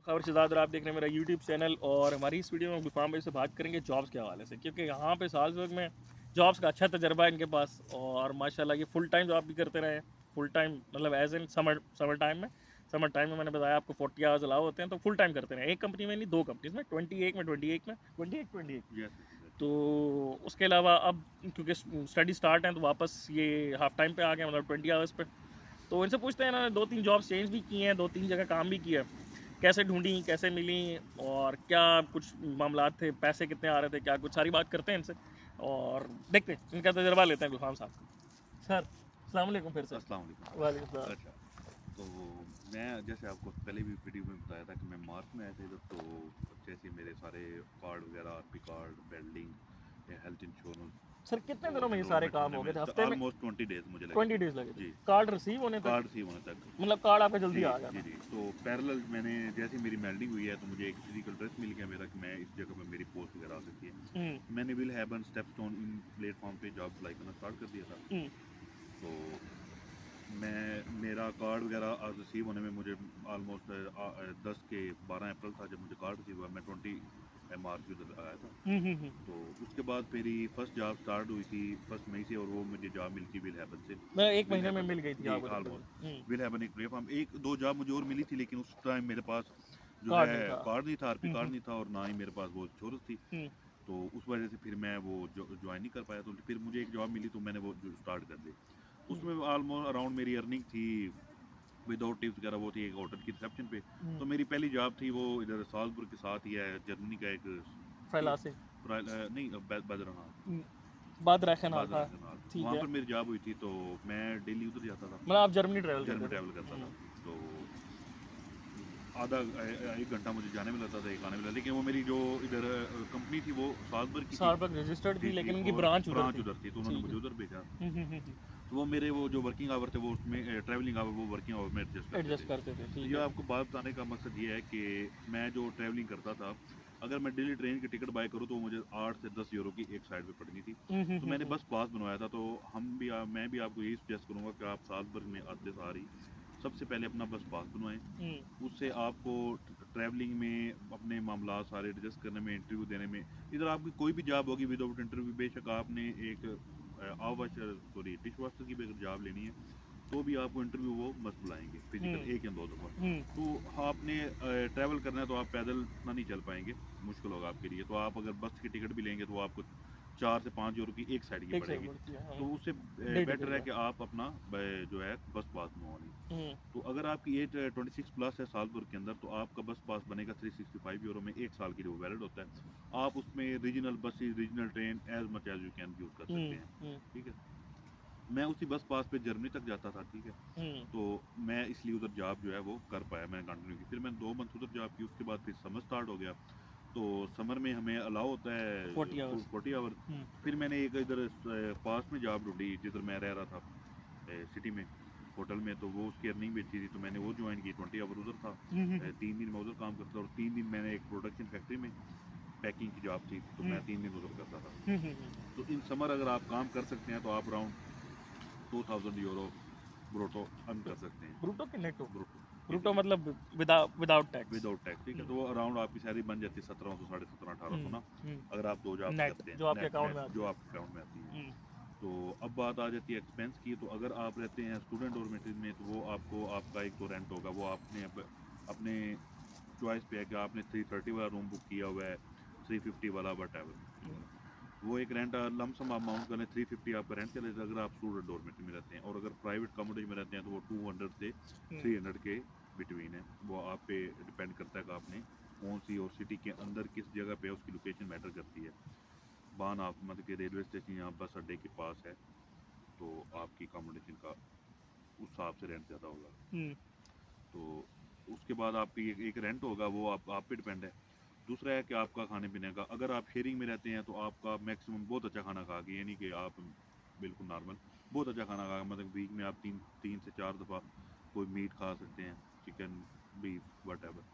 खबर शहजाद और आप देख रहे हैं मेरा यूट्यूब चैनल। और हमारी इस वीडियो में गुफाम भाई से बात करेंगे जॉब्स के हवाले से, क्योंकि यहाँ पे साल्जबर्ग में जॉब्स का अच्छा तजर्बा है इनके पास। और माशाल्लाह ये फुल टाइम जॉब भी करते रहे, फुल टाइम मतलब एज इन समर टाइम में मैंने बताया आपको 40 आवर्स अलाउ होते हैं, तो फुल टाइम करते रहे। एक कंपनी में नहीं, 2 कंपनीज में, 21 Yes, तो exactly. उसके अलावा अब क्योंकि स्टडी स्टार्ट है तो वापस ये हाफ टाइम पे आ गए, मतलब 20 आवर्स पे। तो इनसे पूछते हैं, इन्होंने 2-3 जॉब्स चेंज भी की हैं, 2-3 जगह काम भी किया, कैसे ढूंढी, कैसे मिली, और क्या कुछ मामलात थे, पैसे कितने आ रहे थे, क्या कुछ, सारी बात करते हैं इनसे और देखते हैं, इनका तजर्बा लेते हैं गुलफाम साहब। सर अस्सलाम वालेकुम फिर से। अस्सलाम वालेकुम। वालेकुम सलाम। अच्छा, तो मैं जैसे आपको पहले भी वीडियो में बताया था कि मैं मार्च में आया था इधर, तो जैसे मेरे सारे कार्ड वगैरह, RP card, welding, health insurance sir कितने और दिनों में ये सारे एनरोलमेंट काम होने हो में गए थे? हफ्ते में? ऑलमोस्ट 20 डेज मुझे लगे 20 थे। डेज लगे थे जी, कार्ड रिसीव होने तक? कार्ड रिसीव होने तक। मतलब कार्ड आपका जी, जल्दी आ गया जी, था? जी। तो पैरेलल मैंने जैसे मेरी मेल्डिंग हुई है तो मुझे एक फिजिकल एड्रेस मिल गया मेरा कि मैं इस जगह पे मेरी पोस्ट वगैरह आ सकती है। हम्म, मैंने विल हैवन स्टेपस्टोन इन प्लेटफॉर्म पे जॉब अप्लाई करना स्टार्ट कर दिया था। हम्म, तो मैं मेरा कार्ड वगैरह रिसीव होने में मुझे ऑलमोस्ट 10 के 12 अप्रैल था जब मुझे कार्ड रिसीव हुआ। मैं 20 मार्च को उधर आया था। तो उसके बाद मेरी फर्स्ट जॉब स्टार्ट हुई थी 1 मई से, और वो मुझे जॉब मिली थी विल हैवन से। मैं 1 विल महीने में हैवन, मिल गई थी जी, आपको तब तक? ऑलमोस्ट विल हैवन एक प्लेटफॉर्म, एक दो जॉब मुझे और मिली थी, लेकिन उस टाइम मेरे पास जो कार्ड है नहीं था। कार्ड नहीं था, आरपी हम्म, कार्ड हम्म, नहीं था, और ना ही मेरे पास वो इंश्योरेंस थी। हम्म, तो उस वजह से फिर मैं वो ज्वाइन नहीं कर पाया। तो फिर मुझे एक जॉब मिली तो मैंने वो जो स्टार्ट कर दी। हम्म, उसमें ऑलमोस्ट अराउंड मेरी अर्निंग थी विदाउट टिप्स वगैरह, वो थी एक होटल की रिसेप्शन पे। हम्म, तो मेरी पहली जॉब थी वो इधर साल्जबर्ग के साथ ही है, जर्मनी का एक सिटी है, फैला से। नहीं, बद्रनाथ, बाद रखनाल, हाँ। बादरायनगनाल, ठीक वहाँ है। पर मेरी जॉब हुई थी। तो मैं डेली उधर जाता था, मतलब आप जर्मनी ट्रैवल जर्मनी करते थे? ट्रैवल करता था। तो आधा 1 घंटा मुझे जाने में लगता था, एक आने में लगता, लेकिन वो मेरी जो इधर कंपनी थी वो साल्जबर्ग की थी। सार्बक रजिस्टर्ड थी जी, जी, लेकिन उनकी और ब्रांच उधर ब्रांच थी। उधर थी, तो उन्होंने ठीक है। मुझे उधर भेजा। हम्म। तो वो मेरे वो जो वर्किंग आवर थे वो उसमें ट्रैवलिंग आवर वो वर्किंग आवर में एडजस्ट करते थे। एडजस्ट करते थे, तो ठीक ये है। आपको बात बताने का मकसद ये है कि मैं जो ट्रैवलिंग करता था, अगर मैं डेली ट्रेन की टिकट बाय करूँ तो मुझे 8 से 10 यूरो की एक साइड पे पड़नी थी। तो मैंने बस पास बनवाया था। तो मैं भी आपको यही सजेस्ट करूँगा कि आप साल्जबर्ग में आते सारी सबसे पहले अपना बस पास बनवाएं। उससे आपको ट्रैवलिंग में अपने मामला सारे एडजस्ट करने में, इंटरव्यू देने में, इधर आपकी कोई भी जॉब होगी विदाउट इंटरव्यू, बेशक आपने एक डिश वॉशर की भी अगर जॉब लेनी है तो भी आपको इंटरव्यू वो मस्त बुलाएंगे, फिजिकल 1 या 2 दफ़ा। तो आपने ट्रैवल करना है तो आप पैदल इतना नहीं चल पाएंगे, मुश्किल होगा आपके लिए। तो आप अगर बस की टिकट भी लेंगे तो वो आपको 4 से 5 यूरो की एक साइड की एक साइड पड़ेगी। पड़ती है, तो उससे डे बेटर टिकट है का। कि आप अपना जो है बस पास बनवा लें। हम्म, तो अगर आपकी एज 26 प्लस है सालभर के अंदर, तो आपका बस पास बनेगा 365 यूरो में, 1 साल के लिए वो वैलिड होता है। आप उसमें regional buses, regional train as much as you can use कर सकते हैं। हम्म, ठीक है। मैं उसी बस पास पे जर्मनी तक जाता था। ठीक है। हम्म, तो मैं इसलिए उधर जॉब जो है वो कर पाया, मैंने कंटिन्यू की। फिर मैंने 2 मंथ उधर जॉब की, उसके बाद फिर समर स्टार्ट हो गया। तो समर में हमें अलाउ होता है 40 फुल आवर्स। 40 आवर। फिर मैंने एक इधर पास में जॉब ढूंढी जिधर मैं रह रहा था, सिटी में, होटल में। तो वो उसकी अर्निंग भी अच्छी थी, तो मैंने वो ज्वाइन की। 20 आवर उधर था। 3 दिन मैं उधर काम करता था, और 3 दिन मैंने एक प्रोडक्शन फैक्ट्री में पैकिंग की जॉब थी, तो मैं 3 दिन उधर करता था। तो इन समर अगर आप काम कर सकते हैं तो आप अराउंड 2000 यूरो ब्रोटो अर्न कर सकते हैं। ब्रूटो के नेटो? ब्रोटो, किसी ब्रूटो भी, मतलब विदाउट टैक्स? Without tax. ठीक है। तो वो अराउंड आपकी सैलरी बन जाती है 1700, 1750, 1800 ना, अगर आप 2 जॉब्स नेट करते जो हैं, आपके नेट अकाउंट में नेट आती जो है। आपके अकाउंट में आती है। तो अब बात आ जाती है एक्सपेंस की। तो अगर आप रहते हैं स्टूडेंट डॉर्मेटरी में, तो वो आपको आपका एक तो रेंट होगा, वो आपने अपने चॉइस पे है कि आपने 330 वाला रूम बुक किया हुआ है, 350 वाला, वट एवर। वो एक रेंट लमसम अमाउंट करें, 350 आपका रेंट चले अगर आप स्टूडेंट डॉर्मेटरी में रहते हैं। और अगर प्राइवेट कमोडेज में रहते हैं तो वो 200 से 300 के बिटवीन है। वो आप पे डिपेंड करता है कि आपने कौन सी, और सिटी के अंदर किस जगह पे है, उसकी लोकेशन मैटर करती है। बान आप मतलब कि रेलवे स्टेशन या बस अड्डे के पास है तो आपकी अकोमोडेशन का उस हिसाब से रेंट ज़्यादा होगा। तो उसके बाद आपकी एक रेंट होगा, वो आप पे डिपेंड है। दूसरा है कि आपका खाने पीने का, अगर आप शेयरिंग में रहते हैं तो आपका मैक्सिमम बहुत अच्छा खाना खा के, यानी कि आप बिल्कुल नॉर्मल बहुत अच्छा खाना खा, मतलब वीक में आप 3 से 4 दफ़ा कोई मीट खा सकते हैं, चिकन, बीफ, वट एवर।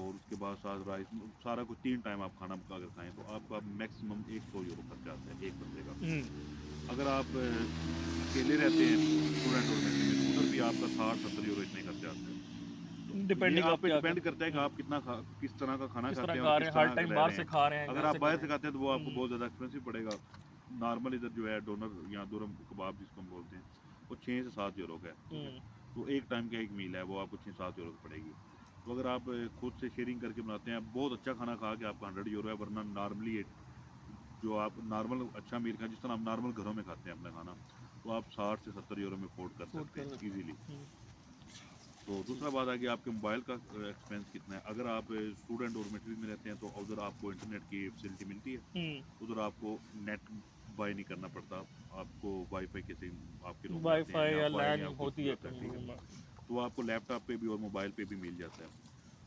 और उसके बाद साथ राइस, सारा कुछ 3 टाइम आप खाना अगर खाएं तो आपका मैक्सिमम 100 यूरो खर्चा आता है एक बंदे का। अगर आप अकेले रहते हैं स्टूडेंट डॉर्मेटरी में, तो उधर भी आपका 60-70 यूरो इतने खर्चा आता है। ये डिपेंडिंग आप आप पे क्या डिपेंड कर करता है कि आप कितना किस तरह का खाना किस खाते तरह हैं खा और रहे किस हैं, हर तरह टाइम रह बाहर रहे से हैं। खा रहे हैं, अगर घर आप से बाहर कर से रहे खाते हैं तो वो आपको हैं। बहुत ज़्यादा एक्सपेंसिव पड़ेगा। नॉर्मल इधर जो है डोनर या दुरम कबाब जिसको हम बोलते हैं, वो 6 से 7 यूरो का है, ठीक है। तो एक टाइम का एक मील है, वो आपको 6-7 यूरो की पड़ेगी। तो अगर आप खुद से शेयरिंग करके बनाते हैं, बहुत अच्छा खाना खा के आपका 100 यूरो है, वरना नॉर्मली जो आप नॉर्मल अच्छा मील खाएं जिस तरह आप नॉर्मल घरों में खाते हैं अपना खाना, तो आप 60 से 70 यूरो में अफोर्ड कर फूड सकते कर हैं सकते ईजीली। हैं। तो दूसरा बात आ गया आपके मोबाइल का एक्सपेंस कितना है। अगर आप स्टूडेंट और मटेरियल में रहते हैं तो उधर आपको इंटरनेट की फैसिलिटी मिलती है, उधर आपको नेट बाय नहीं करना पड़ता, आपको वाईफाई के सिम आपके रूम में आते हैं वाईफाई या या वायर लैन या कुछ होती भी है होता है, कहीं ठीक रूम है। में। तो वो आपको लैपटॉप पे भी और मोबाइल पे भी मिल जाता है।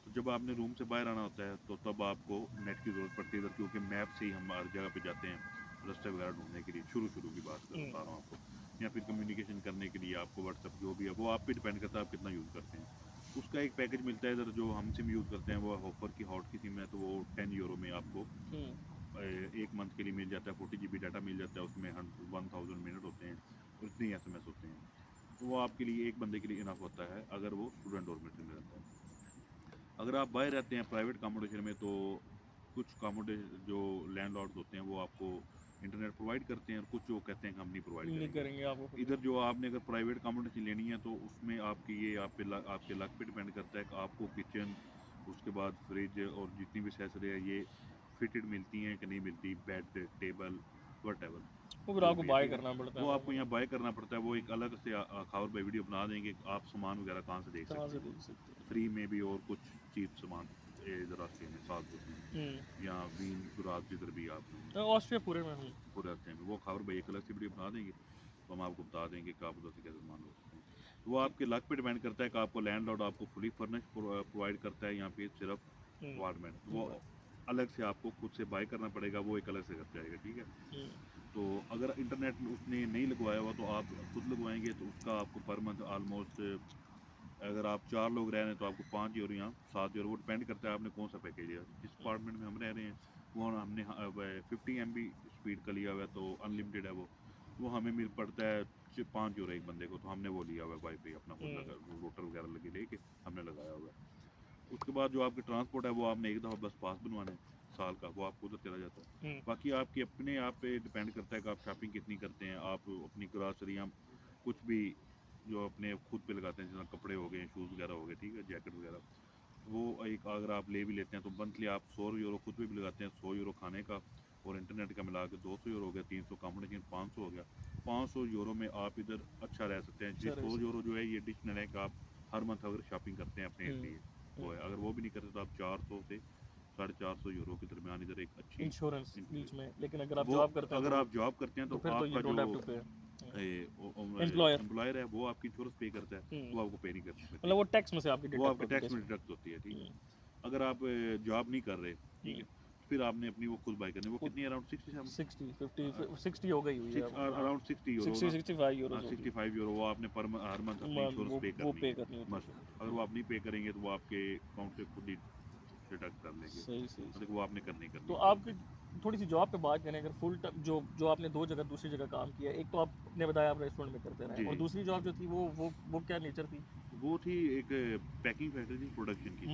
तो जब आपने रूम से बाहर आना होता है तो तब आपको नेट की ज़रूरत पड़ती है इधर, क्योंकि मैप से ही हम हर जगह पे जाते हैं रास्ते वगैरह ढूंढने के लिए। शुरू की बात कर बता रहा हूँ आपको, या फिर कम्युनिकेशन करने के लिए आपको व्हाट्सएप जो भी है वो आप पे डिपेंड करता है आप कितना यूज़ करते हैं। उसका एक पैकेज मिलता है इधर, जो हम सिम यूज़ करते हैं वो हॉपर की हॉट की सिम है, तो वो 10 यूरो में आपको एक मंथ के लिए मिल जाता है। 40 GB डाटा मिल जाता है, उसमें 1000 मिनट होते हैं और इतने SMS होते हैं। तो वो आपके लिए एक बंदे के लिए इनफ होता है अगर वो स्टूडेंट डॉर्मेटरी में रहता है। अगर आप बाहर रहते हैं प्राइवेट अकोमोडेशन में, तो कुछ अकोमोडेशन जो लैंडलॉर्ड्स होते हैं वो आपको इंटरनेट प्रोवाइड करते हैं, और कुछ जो कहते हैं कि हम नहीं प्रोवाइड नहीं करेंगे। करेंगे आपको फ्री। इधर जो आपने अगर प्राइवेट अकोमोडेशन लेनी है तो उसमें आपकी ये आपके लक पे डिपेंड करता है कि आपको किचन, उसके बाद फ्रिज और जितनी भी एसेसरी है ये फिटेड मिलती हैं कि नहीं मिलती, बेड टेबल वट वो फिर जो आपको भी है, बाय ठीक है। करना पड़ता है वो आपको नॉर्मली। यहाँ बाय करना पड़ता है, वो एक अलग से खावर भाई वीडियो बना देंगे कि आप सामान वगैरह कहाँ से देख कहाँ सकते से हैं देख सकते हैं। फ्री में भी, और कुछ चीप सामान इधर रास्ते में सालपुर में या वीन गुराज जिधर भी आप तो ऑस्ट्रिया पूरे में हूँ। पूरे रास्ते में, वो खबर भाई एक अलग से वीडियो बना देंगे, तो हम आपको बता देंगे कि आप उधर से कैसे सामान ले सकते हैं। तो वो आपके लक पे डिपेंड करता है कि आपको लैंडलॉर्ड आपको फुली फर्निश प्रोवाइड करता है, यहाँ पे सिर्फ अपार्टमेंट वो अलग से आपको खुद से बाय करना पड़ेगा, वो एक अलग से खर्चा आएगा, ठीक है। तो अगर इंटरनेट उसने नहीं लगवाया हुआ तो आप खुद लगवाएंगे, तो उसका आपको पर मंथ ऑलमोस्ट, अगर आप 4 लोग रह रहे हैं तो आपको 5 यूरो या 7 यूरो, वो डिपेंड करता है आपने कौन सा पैकेज लिया। जिस अपार्टमेंट में हम रह रहे हैं वो हमने 50 MB स्पीड का लिया हुआ है, तो अनलिमिटेड है वो हमें मिल पड़ता है 5 यूरो एक बंदे को, तो हमने वो लिया हुआ है वाईफाई अपना खुद लगा, रोटर वगैरह लगे लेके हमने लगाया हुआ है। उसके बाद जो आपके ट्रांसपोर्ट है वो आपने एक दफ़ा बस पास बनवाना है साल का, वो आपको उधर चला जाता है। बाकी आपकी अपने आप पे डिपेंड करता है कि आप शॉपिंग कितनी करते हैं, आप अपनी ग्रॉसरी या कुछ भी जो अपने खुद पे लगाते हैं, जैसे कपड़े हो गए, शूज़ वगैरह हो गए, ठीक है, जैकेट वगैरह, वो एक अगर आप ले भी लेते हैं तो मंथली आप 100 यूरो खुद पे भी लगाते हैं, 100 यूरो खाने का और इंटरनेट का मिला के 200 यूरो हो गया, 300 कॉम्बिनेशन 500 हो गया। 500 यूरो में आप इधर अच्छा रह सकते हैं। जी, 100 यूरो जो है ये एडिशनल है कि आप हर मंथ अगर शॉपिंग करते हैं अपने लिए, वो है। अगर वो भी नहीं करते तो आप 400 से 450 यूरो के दरमियान इधर एक अच्छी इंश्योरेंस बीच में, लेकिन अगर आप वो, जॉब करते हैं अगर आप जॉब करते हैं तो तो फिर तो यू आपका जो डोंट हैव टू पे। एम्प्लॉयर, एम्प्लॉयर है वो आपकी इंश्योरेंस पे करता है, वो आपको पे नहीं करती, मतलब वो टैक्स में से आपकी वो डिडक्ट आपके होती है टैक्स में बेसिकली। डिडक्ट होती है, ठीक है। अगर आप जॉब नहीं कर रहे, ठीक है, फिर आपने अपनी वो खुद बाई करनी, वो कितनी अराउंड 60 50 60 हो गई हुई है अब। अराउंड 60 यूरो 60 ना, 65 यूरोज होगी। 65 यूरो वो आपने हर मंथ अपनी इंश्योरेंस पे वो करनी पे है करनी होती मस्ट। है। अगर वो आप नहीं पे करेंगे तो वो आपके अकाउंट से खुद ही डिडक्ट कर लेंगे, सही सही मतलब सही। वो आपने करनी तो करनी आपकी थोड़ी सी जॉब पे बात करें, अगर फुल टाइम जो जो आपने दो जगह दूसरी जगह काम किया, एक तो आपने बताया आप रेस्टोरेंट में करते रहे, जी और जी। दूसरी जॉब जो थी वो क्या नेचर थी? वो थी एक पैकिंग फैक्ट्री थी प्रोडक्शन की,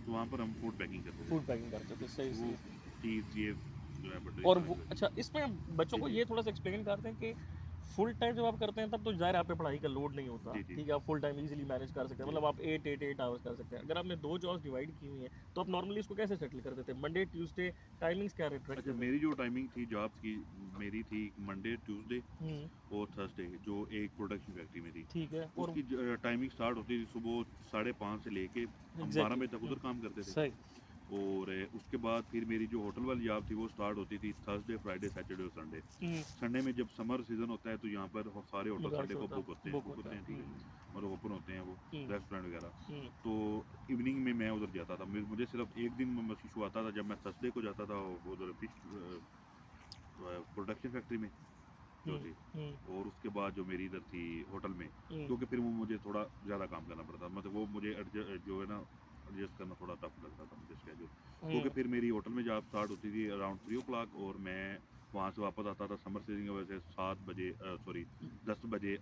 तो वहाँ पर हम फूड पैकिंग करते थे। फूड पैकिंग करते थे, सही वो सही। चीज़ ये जो है बटर इस और तरह वो की अच्छा, वजह। इसमें बच्चों जी को जी ये थोड़ा सा एक्सप्लेन करते हैं कि फुल टाइम जब आप करते हैं तब तो ज़ाहिर आप पे पढ़ाई का लोड नहीं होता, जी जी ठीक है, आप फुल टाइम इजीली मैनेज कर सकते हैं, जी। मतलब आप 8 आवर्स कर सकते हैं। अगर आपने दो जॉब्स डिवाइड की हुई हैं तो आप नॉर्मली इसको कैसे सेटल करते थे? मंडे ट्यूसडे टाइमिंग्स क्या अच्छा, रखते थे? मेरी जो टाइमिंग थी जॉब्स की, मेरी थी मंडे ट्यूसडे हम्म, और थर्सडे, जो एक प्रोडक्शन फैक्ट्री में थी। ठीक है। और उसकी टाइमिंग स्टार्ट होती थी सुबह 5:30 से लेके हम 12 बजे तक एग्जैक्टली उधर काम करते थे। सही। और उसके बाद फिर मेरी जो होटल वाली जॉब थी वो स्टार्ट होती थी थर्सडे फ्राइडे सैटरडे और संडे। संडे में जब समर सीजन होता है तो यहाँ पर सारे होटल संडे रश को होता बुक बुक होता होते हैं, ठीक है। है, और ओपन होते हैं वो रेस्टोरेंट वगैरह। हम्म, तो इवनिंग में मैं उधर जाता था, मुझे सिर्फ एक दिन बस इशू आता था जब मैं थर्सडे को जाता था उधर फिश प्रोडक्शन फैक्ट्री में जो थी, हम्म, और उसके बाद जो मेरी इधर थी होटल में, हम्म, क्योंकि फिर वो मुझे थोड़ा ज़्यादा काम करना पड़ता, मतलब वो मुझे जो है ना एडजस्ट करना थोड़ा टफ लगता था मुझे स्केड्यूल। क्योंकि फिर मेरी होटल में जॉब स्टार्ट होती थी अराउंड 3 o'clock, और मैं वहाँ से वापस आता था समर सीजन की वजह से 7 बजे, सॉरी 10 बजे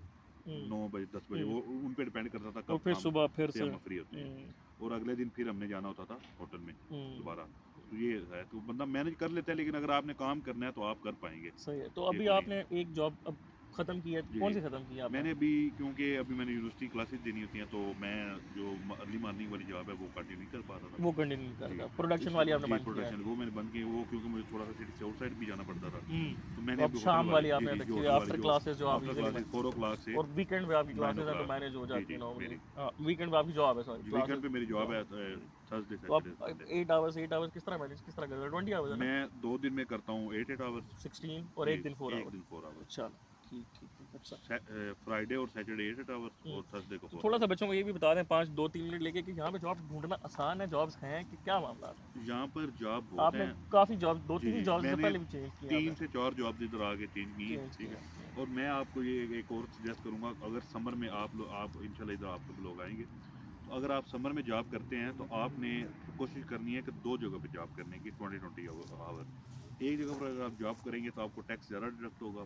9 बजे 10 बजे, वो उन पे डिपेंड करता था तो कब फिर काम सुबह फिर से से हम फ्री होते हैं, और अगले दिन फिर हमने जाना होता था होटल में दोबारा। तो ये है, तो बंदा मैनेज कर लेता है, लेकिन अगर आपने काम करना है तो आप कर पाएंगे। सही है। तो ये अभी तो नहीं आपने है एक जॉब अब ख़त्म की है, जी कौन जी। सी ख़त्म की है आपने? मैंने अभी, क्योंकि अभी मैंने यूनिवर्सिटी क्लासेस देनी होती हैं, तो मैं जो अर्ली मॉर्निंग वाली जॉब है वो कंटिन्यू नहीं कर पा रहा था वो कंटिन्यू नहीं जी। करता, प्रोडक्शन वाली आपने जी बंद किया है। प्रोडक्शन वो मैंने बंद की, वो क्योंकि मुझे थोड़ा सा सिटी से आउटसाइड भी जाना पड़ता था, तो तो मैंने अब अभी होटल शाम वाली वाली जी आपने जी जो रखी है, होटल वाली आफ्टर जो क्लासेस जो आप आफ्टर इजीली क्लासेस 4 ओ क्लॉक से और वीकेंड पे आपकी 9 ओ क्लासेस हैं तो क्लॉक मैनेज हो जी जाती जी है नॉर्मली। मेरी हाँ, वीकेंड पे आपकी जॉब है, सॉरी वीकेंड पे क्लासेस मेरी जॉब जॉब। है थर्सडे तो आप सैटरडे संडे। 8 आवर्स किस तरह मैनेज किस तरह करते हो? 20 आवर्स है ना? मैं 2 दिन में करता हूँ 8 आवर्स 16 और जी, एक दिन 4 एक आवर्स। दिन 4 आवर्स, चलो, ठीक ठीक ठीक, अच्छा। फ्राइडे और सैटरडे 8 आवर्स हम्म, और थर्सडे को तो 4 थोड़ा सा आवर्स। बच्चों को ये भी बता दें 5 2 3 मिनट लेके कि यहाँ पे जॉब ढूंढना आसान है, जॉब्स हैं कि क्या मामला है? यहाँ पर जॉब बहुत आपने हैं काफ़ी जॉब दो जी तीन जी। जॉब्स से मैंने पहले भी चेंज किया 3 आपने। से 4 जॉब्स इधर आके चेंज की हैं, चेंज ठीक किया। है। और मैं आपको ये एक और सजेस्ट करूँगा, अगर समर में आप इंशाल्लाह इधर आप लोग आएंगे, तो अगर आप समर में जॉब करते हैं तो आपने कोशिश करनी है कि 2 जगह पे जॉब करने की, 20-20 आवर। एक जगह पर अगर आप जॉब करेंगे तो आपको टैक्स ज़्यादा डिडक्ट होगा,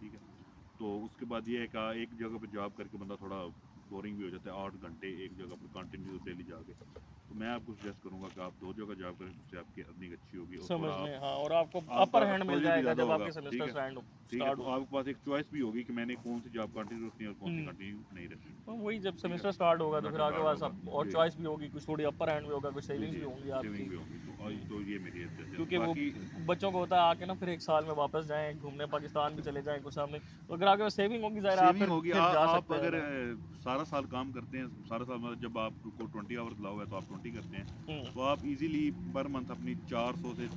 ठीक है। तो उसके बाद ये है कि एक जगह पे जॉब करके बंदा थोड़ा बोरिंग भी हो जाता है, 8 घंटे एक जगह पर कंटिन्यू डेली जाके। तो मैं आपको सजेस्ट करूँगा कि आप 2 जगह जॉब करें, उससे आपकी अर्निंग अच्छी होगी और समझ थोड़ा में, हाँ, और आपको आपका अपर हैंड मिल एक्सपोजर भी जाएगा ज़्यादा जब होगा, आपके ठीक सेमेस्टर है। ठीक है, स्टार्ट तो हो। आपके पास एक चॉइस भी होगी कि मैंने कौन सी जॉब कंटिन्यू रखनी है और कौन सी हम्म, कंटिन्यू नहीं रखनी, तो वही जब ठीक है। सेमेस्टर स्टार्ट होगा तो फिर सेमेस्टर आगे स्टार्ट पास होगा आप और जी चॉइस भी होगी, कुछ थोड़ी अपर हैंड भी होगा, कुछ जी सेविंग्स जी, भी होंगी आपकी। सेविंग भी होगी, तो ये मेरी सजेशन क्योंकि वो बाकी। बच्चों को होता है आके ना फिर एक साल में वापस जाएं घूमने, पाकिस्तान भी चले जाएं कुछ सामने, तो अगर आगे सेविंग होगी ज़ाहिर है आप सेविंग फिर होगी, फिर जा आप सकते हैं अगर ना। सारा साल काम करते हैं, सारा साल मतलब जब आपको 20 आवर्स लाओ है तो आप 20 करते हैं, हम्म तो आप इजीली पर मंथ अपनी 400 से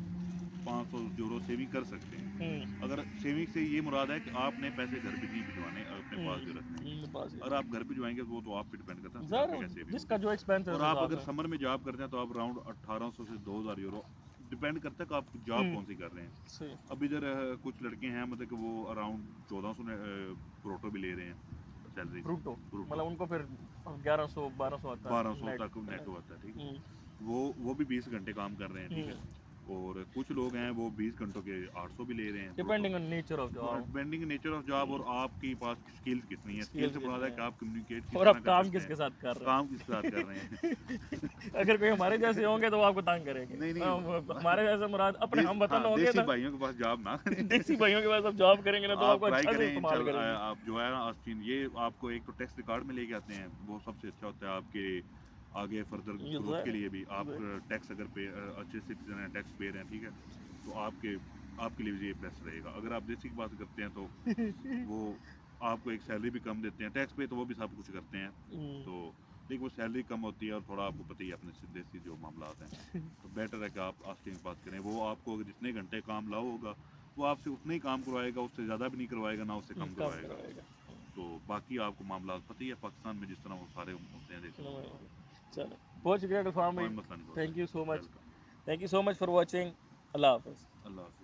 500 यूरो सेविंग कर सकते हैं। हम्म अगर सेविंग से ये मुराद है कि आपने पैसे घर भी नहीं भिजवाने, अपने पास भी रखने हैं। बस अगर आप घर भिजवाएंगे तो वो तो आप पे डिपेंड करता है उसमें ज़ाहिर आपकी है, क्या सेविंग जिसका होगी। जो एक्सपेंस है और उस आप हिसाब अगर से। समर में जॉब करते हैं तो आप अराउंड 1800 से 2000 यूरो, डिपेंड करता है कि आप जॉब हम्म कौन सी कर रहे हैं। सही। अब इधर कुछ लड़के हैं मतलब कि वो अराउंड 1400 ब्रोटो भी ले रहे हैं सैलरी से, ब्रूटो ब्रूटो मतलब उनको फिर 1100 1200 आता है 1200 नेट तक है ना? नेटो आता है, ठीक हम्म है। वो भी 20 घंटे काम कर रहे हैं, ठीक है। हम्म और कुछ लोग हैं वो 20 घंटों के 800 भी ले रहे हैं ब्रूटो, depending on nature of job. Depending nature of job और आपके पास स्किल्स कितनी है। स्किल स्किल्स से मुराद कितने है कि हैं आप कम्युनिकेट किस और तरह आप कर काम सकते हैं, किसके साथ कर रहे काम किसके साथ कर रहे हैं। हैं। अगर कोई हमारे जैसे होंगे तो वो आपको तंग करेंगे। नहीं हमारे जैसे मुराद अपने हम वतन हाँ, होंगे देसी ना, भाइयों के पास जॉब ना देसी करें। भाइयों के पास आप जॉब करेंगे ना तो तो आप आपको ट्राई अच्छा से करें इस्तेमाल इंशाल्लाह, करेंगे। आप जो है ना आस्तीन, ये आपको एक तो टैक्स रिकॉर्ड में लेके आते हैं, वो सबसे अच्छा होता है आपके आगे फर्दर ये ग्रोथ के लिए भी। आप ज़ाहिर टैक्स अगर पे अच्छे सिटीजन हैं, टैक्स पे रहे हैं, ठीक है, तो आपके लिए भी ये बेस्ट रहेगा। अगर आप देसी की बात करते हैं तो वो आपको एक सैलरी भी कम देते हैं, टैक्स पे तो वो भी सब कुछ करते हैं, तो लेकिन वो सैलरी कम होती है और थोड़ा आपको पता ही है अपने देसी जो मामला हैं। तो बेटर है कि आप आस्तीन की बात करें, वो आपको जितने घंटे काम लाओ होगा वो आपसे उतना ही काम करवाएगा, उससे ज़्यादा भी नहीं करवाएगा ना उससे कम काम करवाएगा। करवाएगा। तो बाकी आपको मामला पता ही है पाकिस्तान में जिस तरह वो सारे होते हैं देसी में, तो चलो, बहुत शुक्रिया टूफान भाई, कोई मसला नहीं होता थैंक यू है। So much, welcome, thank you so much for watching. अल्लाह हाफिज़। अल्लाह हाफ़िज़।